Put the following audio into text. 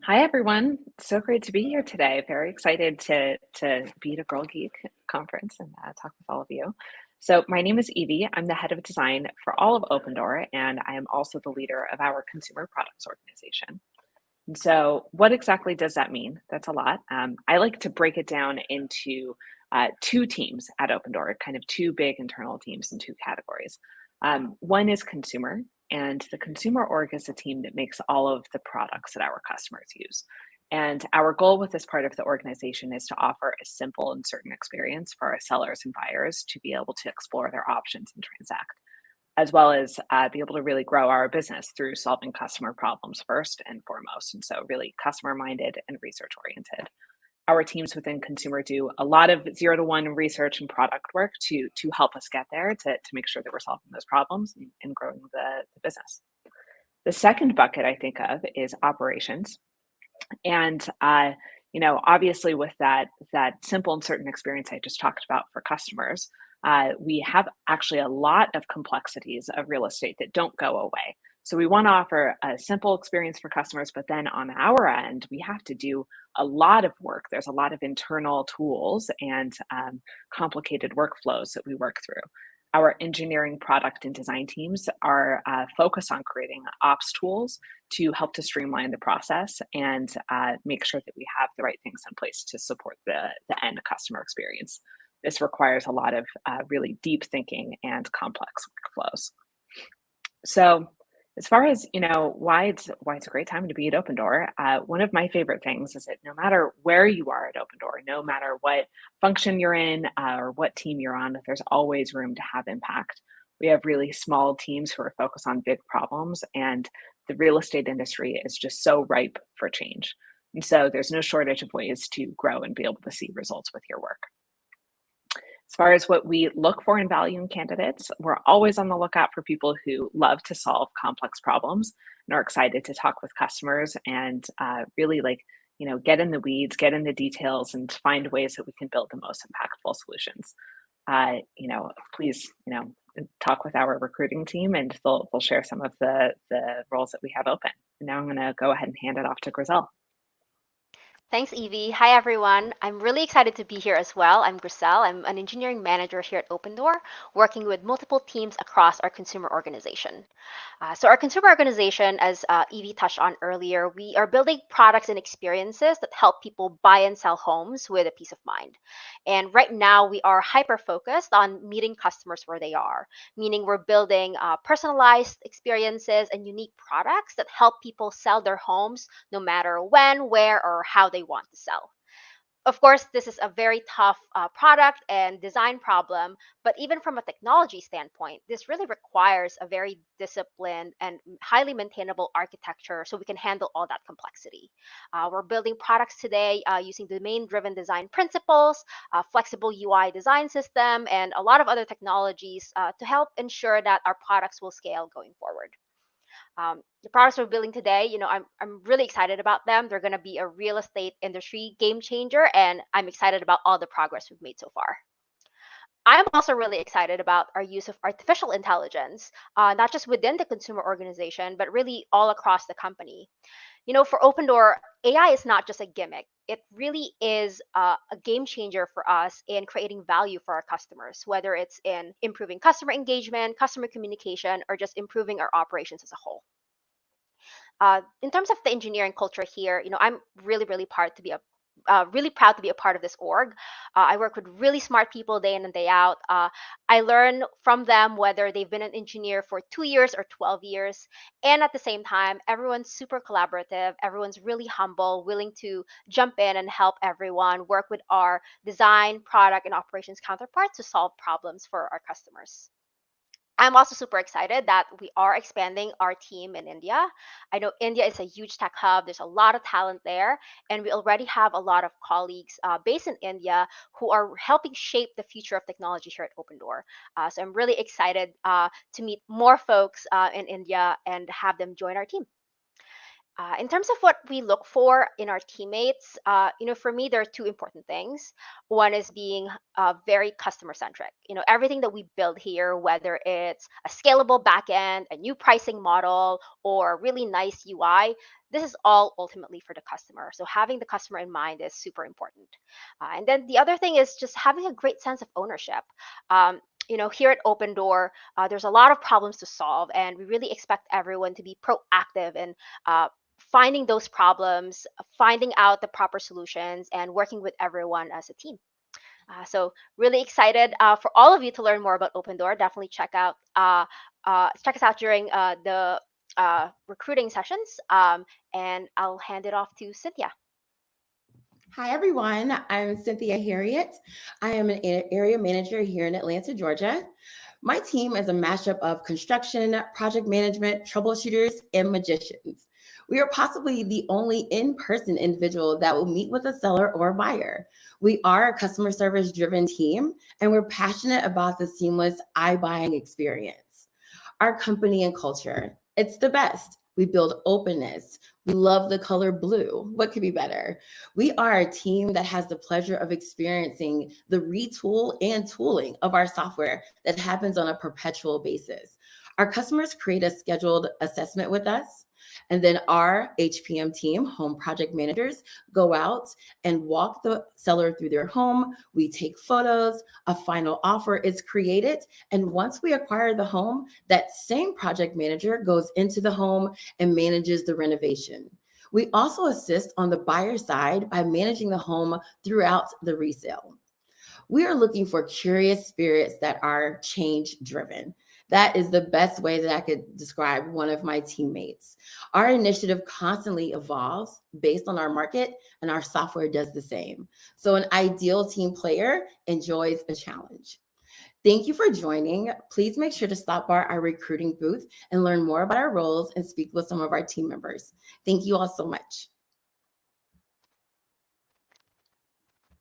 Hi everyone. So great to be here today. Very excited to be at a Girl Geek conference and talk with all of you. So my name is Evie. I'm the head of design for all of Opendoor, and I am also the leader of our consumer products organization. And so, what exactly does that mean? That's a lot. I like to break it down into two teams at Opendoor, kind of two big internal teams in two categories. One is consumer, and the consumer org is a team that makes all of the products that our customers use. And our goal with this part of the organization is to offer a simple and certain experience for our sellers and buyers to be able to explore their options and transact, as well as be able to really grow our business through solving customer problems first and foremost. And so, really customer minded and research oriented. Our teams within consumer do a lot of 0 to 1 research and product work to help us get there to make sure that we're solving those problems and growing the business. The second bucket I think of is operations. And obviously, with that simple and certain experience I just talked about for customers, we have actually a lot of complexities of real estate that don't go away. So we want to offer a simple experience for customers, but then on our end, we have to do a lot of work. There's a lot of internal tools and complicated workflows that we work through. Our engineering, product, and design teams are focused on creating ops tools to help to streamline the process and make sure that we have the right things in place to support the end customer experience. This requires a lot of really deep thinking and complex workflows. So, as far as why it's a great time to be at Opendoor, one of my favorite things is that no matter where you are at Opendoor, no matter what function you're in or what team you're on, there's always room to have impact. We have really small teams who are focused on big problems, and the real estate industry is just so ripe for change. And so there's no shortage of ways to grow and be able to see results with your work. As far as what we look for in value in candidates, we're always on the lookout for people who love to solve complex problems and are excited to talk with customers and really get in the weeds, get in the details, and find ways that we can build the most impactful solutions. Please, talk with our recruiting team, and they'll share some of the roles that we have open. And now I'm going to go ahead and hand it off to Grizel. Thanks, Evie. Hi, everyone. I'm really excited to be here as well. I'm Griselle. I'm an engineering manager here at Opendoor, working with multiple teams across our consumer organization. Our consumer organization, as Evie touched on earlier, we are building products and experiences that help people buy and sell homes with a peace of mind. And right now, we are hyper focused on meeting customers where they are, meaning we're building personalized experiences and unique products that help people sell their homes no matter when, where, or how they want to sell. Of course, this is a very tough product and design problem, but even from a technology standpoint, this really requires a very disciplined and highly maintainable architecture so we can handle all that complexity. We're building products today using domain-driven design principles, flexible UI design system, and a lot of other technologies to help ensure that our products will scale going forward. The products we're building today, I'm really excited about them. They're going to be a real estate industry game changer, and I'm excited about all the progress we've made so far. I'm also really excited about our use of artificial intelligence, not just within the consumer organization, but really all across the company. For Opendoor, AI is not just a gimmick. It really is a game changer for us in creating value for our customers, whether it's in improving customer engagement, customer communication, or just improving our operations as a whole. In terms of the engineering culture here, I'm really really proud to be a part of this org. I work with really smart people day in and day out. I learn from them whether they've been an engineer for 2 years or 12 years. And at the same time, everyone's super collaborative. Everyone's really humble, willing to jump in and help everyone work with our design, product, and operations counterparts to solve problems for our customers. I'm also super excited that we are expanding our team in India. I know India is a huge tech hub. There's a lot of talent there, and we already have a lot of colleagues based in India who are helping shape the future of technology here at Opendoor. So I'm really excited to meet more folks in India and have them join our team. In terms of what we look for in our teammates, for me, there are two important things. One is being very customer centric. Everything that we build here, whether it's a scalable backend, a new pricing model, or really nice UI, this is all ultimately for the customer. So having the customer in mind is super important. And then the other thing is just having a great sense of ownership. Here at Opendoor, there's a lot of problems to solve, and we really expect everyone to be proactive and finding those problems, finding out the proper solutions, and working with everyone as a team. So really excited for all of you to learn more about Opendoor. Definitely check us out during the recruiting sessions. And I'll hand it off to Cynthia. Hi, everyone. I'm Cynthia Harriet. I am an area manager here in Atlanta, Georgia. My team is a mashup of construction, project management, troubleshooters, and magicians. We are possibly the only in-person individual that will meet with a seller or buyer. We are a customer service driven team, and we're passionate about the seamless iBuying experience. Our company and culture, it's the best. We build openness. We love the color blue. What could be better? We are a team that has the pleasure of experiencing the retool and tooling of our software that happens on a perpetual basis. Our customers create a scheduled assessment with us, and then our HPM team, home project managers, go out and walk the seller through their home. We take photos, a final offer is created, and once we acquire the home, that same project manager goes into the home and manages the renovation. We also assist on the buyer side by managing the home throughout the resale. We are looking for curious spirits that are change driven. That is the best way that I could describe one of my teammates. Our initiative constantly evolves based on our market, and our software does the same. So an ideal team player enjoys a challenge. Thank you for joining. Please make sure to stop by our recruiting booth and learn more about our roles and speak with some of our team members. Thank you all so much.